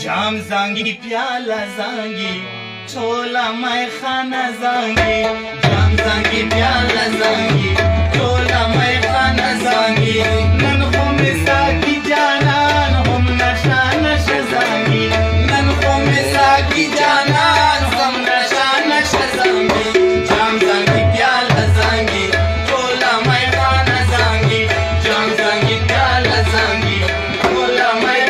جام زنگی پیالا زنگی چولا مای خانه زنگی جام زنگی پیالا زنگی چولا مای خانه زنگی من خم ساکی جانان هم نشا نشا زنگی من خم ساکی جانان هم نشا نشا زنگی جام زنگی پیالا زنگی چولا مای خانه زنگی جام زنگی پیالا زنگی چولا مای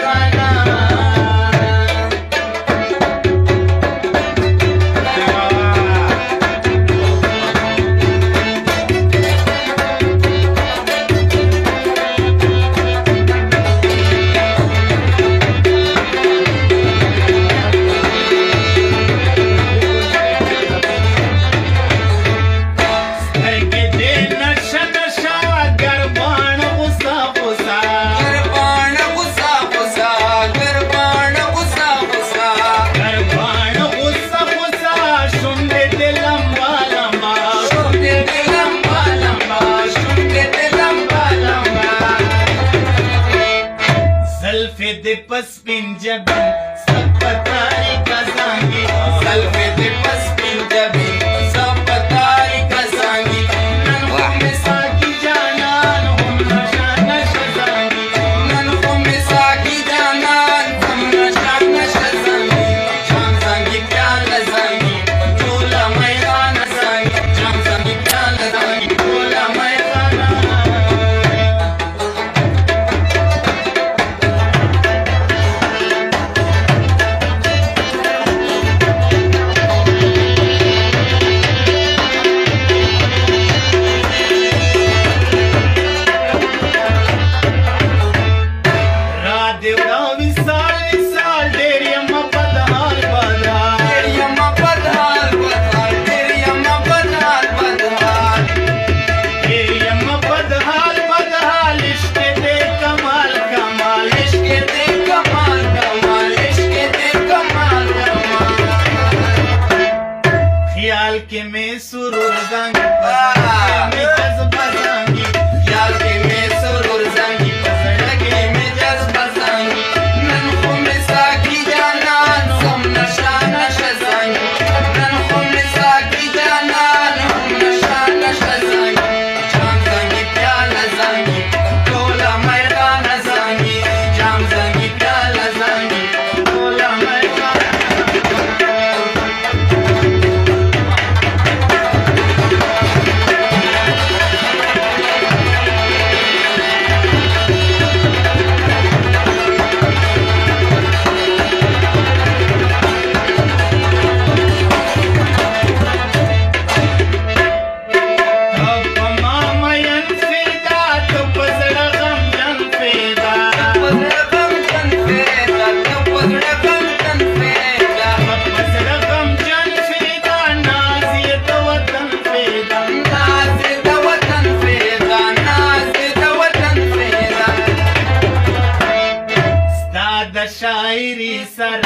de paspin jabin sab patari ka zangi salve de paspin jabin sab patari ka zangi nan hum saki janan hum nasha nasha zangi nan hum saki janan hum nasha nasha zangi jam zangi pyala zangi chola mai khana zangi jam zangi pyala zangi chola mai के में सुरूर zangi में जज्बा zangi यार के में सुरूर zangi पसंदगी में जज्बा zangi नन खुम साकी जानान हम नशा नशा zangi नन खुम साकी जानान हम नशा नशा zangi जाम zangi प्याला zangi टोला मैदान zangi जाम zangi प्याला zangi टोला मैदान शायरी सर